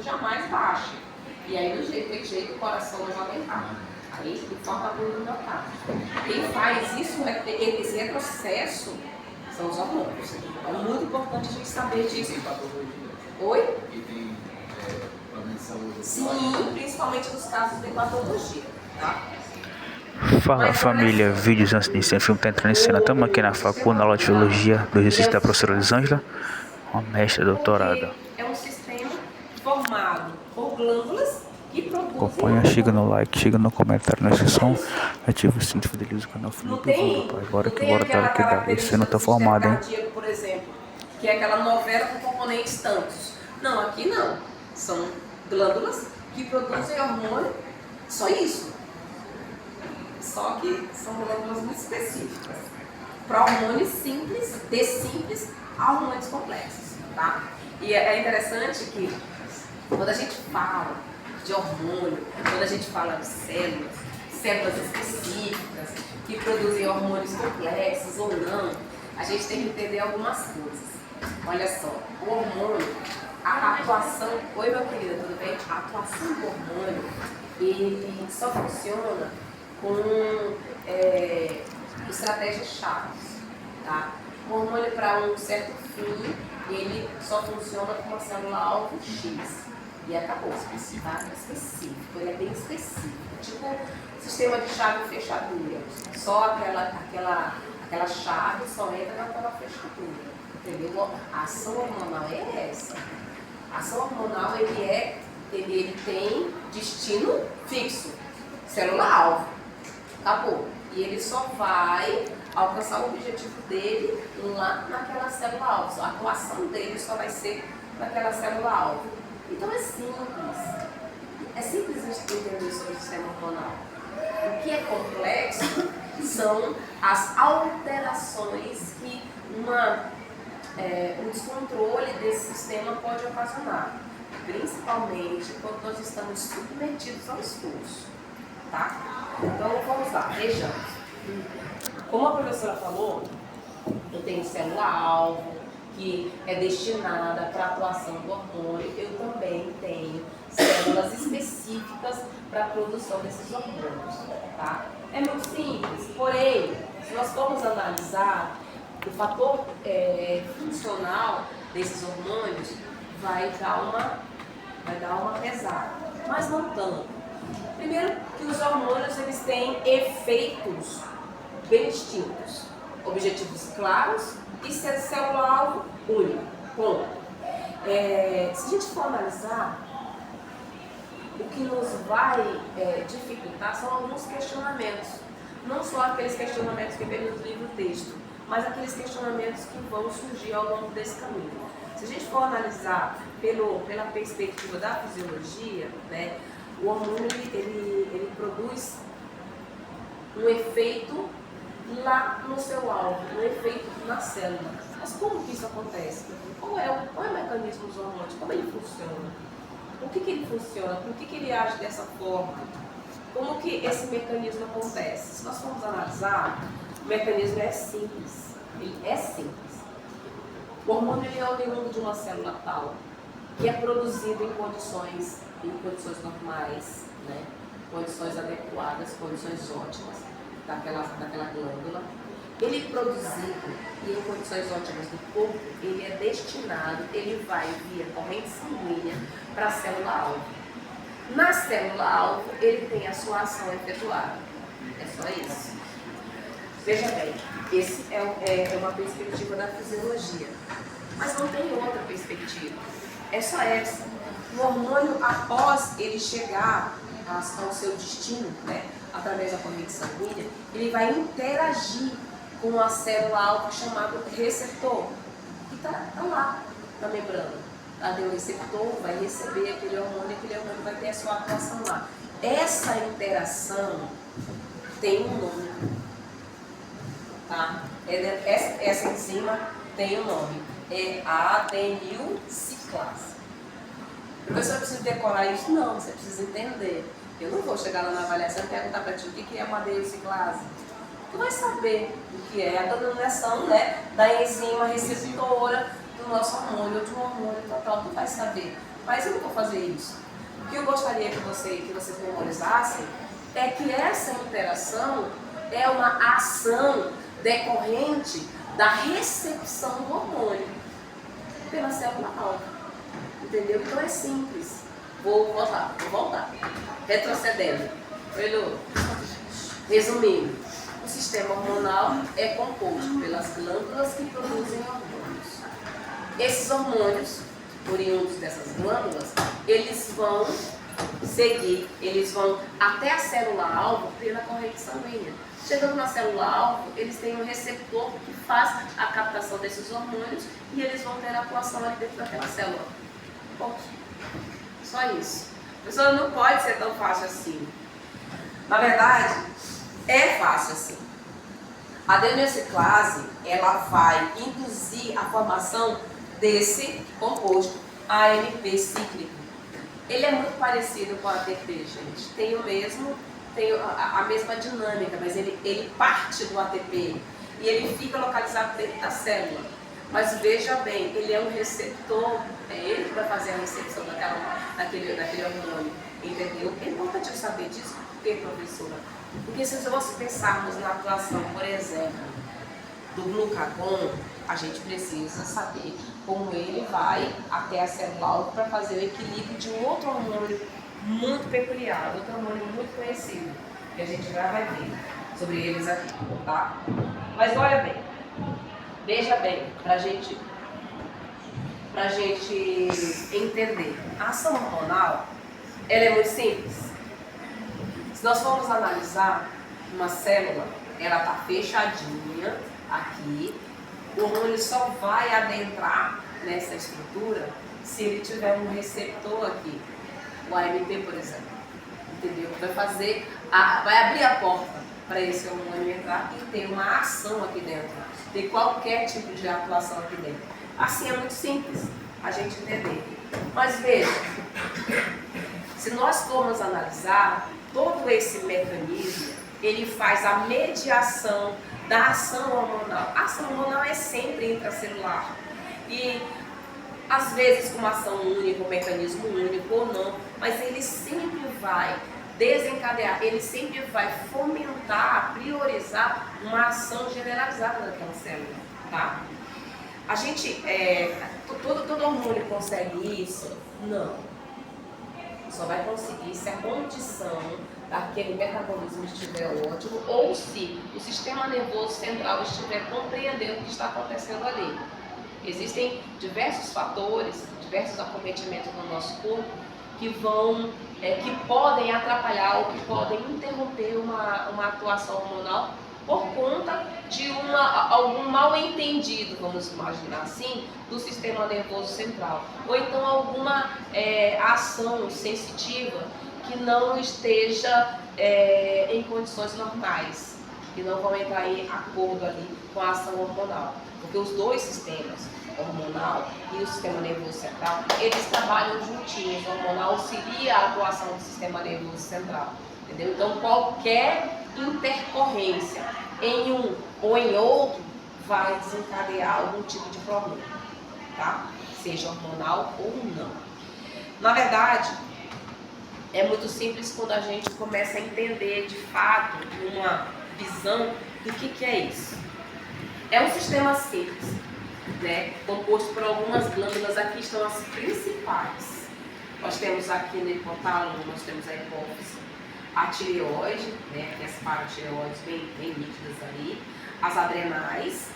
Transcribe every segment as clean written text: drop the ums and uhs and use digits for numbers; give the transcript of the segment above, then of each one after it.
jamais baixe. E aí, do jeito o coração vai aumentar. Aí, informa a bula do miocárdio. Quem faz isso, esse retrocesso, são os hormônios. É muito importante a gente saber disso. Tem patologia? Oi? E tem problema de saúde? Sim, principalmente nos casos de patologia, tá? Fala família, vídeos antes de iniciar o filme tá entrando em cena. Estamos aqui na Facu, na aula de Biologia do exercício da professora Elisângela, uma mestra doutorada. É um sistema formado por glândulas que produzem... Acompanha, chega no like, chega no comentário na descrição, ativa o sininho, fideliza o canal Felipe Voga, pai. Bora que bora, tá aqui, dá. Esse não tá formado, hein? Cardíaco, por exemplo, que é aquela novela com componentes tantos. Não, aqui não. São glândulas que produzem hormônio, só isso. Só que são glândulas muito específicas. Para hormônios simples, de simples a hormônios complexos, tá? E é interessante que quando a gente fala de hormônio, quando a gente fala de células específicas que produzem hormônios complexos ou não, a gente tem que entender algumas coisas. Olha só, o hormônio, a atuação... Oi, meu querido, tudo bem? A atuação do hormônio, ele só funciona com estratégias chaves, tá? O hormônio, para um certo fim, ele só funciona com uma célula-alvo X. E acabou, Específico. tá? Específico, ele é bem específico. Tipo sistema de chave e fechadura. Só aquela chave só entra naquela fechadura. Entendeu? A ação hormonal é essa. A ação hormonal, ele tem destino fixo. Célula-alvo. Acabou. E ele só vai alcançar o objetivo dele lá naquela célula-alvo. A atuação dele só vai ser naquela célula-alvo. Então é simples. É simples entender sobre o sistema hormonal. O que é complexo são as alterações que um descontrole desse sistema pode ocasionar. Principalmente quando nós estamos submetidos ao esforço. Tá? Então vamos lá, vejamos. Como a professora falou, eu tenho célula-alvo, que é destinada para a atuação do hormônio. Eu também tenho células específicas para a produção desses hormônios. Tá? É muito simples, porém, se nós formos analisar o fator funcional desses hormônios, vai dar uma pesada, mas não tanto. Primeiro que os hormônios eles têm efeitos bem distintos, objetivos claros e célula-alvo único. Ponto. Se a gente for analisar, o que nos vai dificultar são alguns questionamentos. Não só aqueles questionamentos que vem no livro-texto, mas aqueles questionamentos que vão surgir ao longo desse caminho. Se a gente for analisar pela perspectiva da fisiologia, né, o hormônio ele produz um efeito lá no seu alvo, um efeito na célula. Mas como que isso acontece? Qual é o mecanismo dos hormônios? Como ele funciona? Por que ele funciona? Por que ele age dessa forma? Como que esse mecanismo acontece? Se nós formos analisar, o mecanismo é simples. Ele é simples. O hormônio ele é oriundo de uma célula tal, que é produzido em condições normais, né? Condições adequadas, condições ótimas daquela glândula. Ele é produzido e em condições ótimas do corpo, ele é destinado, ele vai via corrente sanguínea para a célula-alvo. Na célula-alvo, ele tem a sua ação efetuada. É só isso. Veja bem, esse é uma perspectiva da fisiologia, mas não tem outra perspectiva. É só essa. O hormônio, após ele chegar ao seu destino, né, através da corrente sanguínea, ele vai interagir com a célula-alvo chamado receptor, que está lá na membrana. O receptor vai receber aquele hormônio vai ter a sua atuação lá. Essa interação tem um nome, tá? Essa enzima tem um nome, é a adenilciclase. Professor, eu preciso decorar isso? Não, você precisa entender. Eu não vou chegar lá na avaliação e perguntar para ti o que é uma adenilciclase. Tu vai saber o que é a denominação, né, da enzima receptora do nosso hormônio, ou de um hormônio total, tu vai saber. Mas eu não vou fazer isso. O que eu gostaria que vocês memorizassem é que essa interação é uma ação decorrente da recepção do hormônio pela célula-alvo. Entendeu? Então é simples. Vou voltar. Retrocedendo. Oi, Lu. Resumindo, o sistema hormonal é composto pelas glândulas que produzem hormônios. Esses hormônios, oriundos dessas glândulas, eles vão até a célula-alvo pela corrente sanguínea. Chegando na célula-alvo, eles têm um receptor que faz a captação desses hormônios e eles vão ter atuação ali dentro daquela célula. Ponto. Só isso. Pessoal, não pode ser tão fácil assim. Na verdade, é fácil assim. A adenosiclase, ela vai induzir a formação desse composto AMP cíclico. Ele é muito parecido com o ATP, gente. Tem a mesma dinâmica, mas ele parte do ATP e ele fica localizado dentro da célula. Mas veja bem, ele é um receptor, é ele que vai fazer a recepção daquele hormônio, entendeu? É importante eu saber disso, por quê, professora? Porque se nós pensarmos na atuação, por exemplo, do glucagon, a gente precisa saber como ele vai até a célula-alvo para fazer o equilíbrio de um outro hormônio muito peculiar, outro hormônio muito conhecido, que a gente já vai ver sobre eles aqui, tá? Mas olha bem, veja bem, para a gente entender. A ação hormonal, ela é muito simples. Se nós formos analisar uma célula, ela está fechadinha aqui, o hormônio só vai adentrar nessa estrutura se ele tiver um receptor aqui, o AMP, por exemplo, entendeu? Vai abrir a porta para esse hormônio entrar e ter uma ação aqui dentro, ter qualquer tipo de atuação aqui dentro. Assim é muito simples a gente entender. Mas veja, se nós formos analisar todo esse mecanismo, ele faz a mediação da ação hormonal. A ação hormonal é sempre intracelular. E às vezes com uma ação única, um mecanismo único ou não, mas ele sempre vai desencadear, ele sempre vai fomentar, priorizar uma ação generalizada daquela célula, tá? A gente, todo hormônio consegue isso? Não. Só vai conseguir se a condição daquele metabolismo estiver ótimo ou se o sistema nervoso central estiver compreendendo o que está acontecendo ali. Existem diversos fatores, diversos acometimentos no nosso corpo que podem atrapalhar ou que podem interromper uma atuação hormonal por conta de algum mal entendido, vamos imaginar assim, do sistema nervoso central. Ou então alguma ação sensitiva que não esteja em condições normais, que não vão entrar em acordo ali com a ação hormonal. Porque os dois sistemas, o hormonal e o sistema nervoso central, eles trabalham juntinhos. O hormonal auxilia a atuação do sistema nervoso central. Entendeu? Então, qualquer intercorrência em um ou em outro vai desencadear algum tipo de problema, tá? Seja hormonal ou não. Na verdade, é muito simples quando a gente começa a entender de fato, uma visão do que é isso. É um sistema simples, né? Composto por algumas glândulas. Aqui estão as principais. Nós temos aqui no hipotálamo, nós temos a hipófise, a tireoide, né? Tem as paratireoides bem nítidas ali, as adrenais,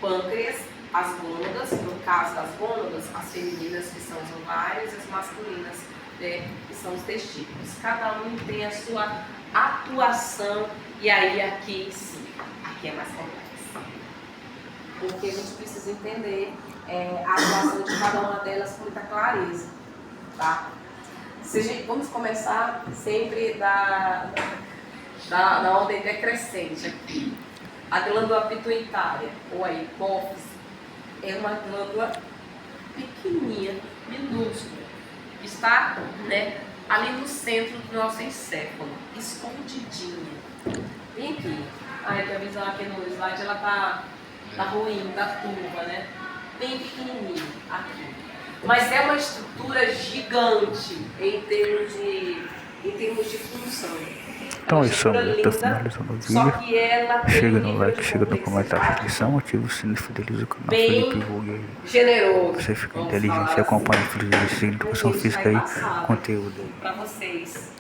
pâncreas, as gônadas, no caso das gônadas, as femininas que são os ovários e as masculinas, né, que são os testículos. Cada um tem a sua atuação e aí aqui sim, aqui é mais complexo. Porque a gente precisa entender a atuação de cada uma delas com muita clareza, tá? Vamos começar sempre da ordem decrescente aqui. A glândula pituitária, ou a hipófise, é uma glândula pequenininha, minúscula, que está, né, ali no centro do nosso encéfalo, escondidinha. Vem aqui. Ai, que a visão aqui no slide, ela tá ruim, tá turva, né? Bem pequenininho aqui. Mas é uma estrutura gigante em termos de função. Então é isso, Uma amor. estrutura Tô linda, finalizando o só vídeo. que ela tem Chega um no nível like, de chega no comentário, complexidade inscrição, ativa o sino e fideliza o canal bem Felipe Vogue aí. generoso. Você fica Vamos inteligente falar e assim. acompanha o filho de educação Gente, tá física aí, embaçado conteúdo aí. para vocês.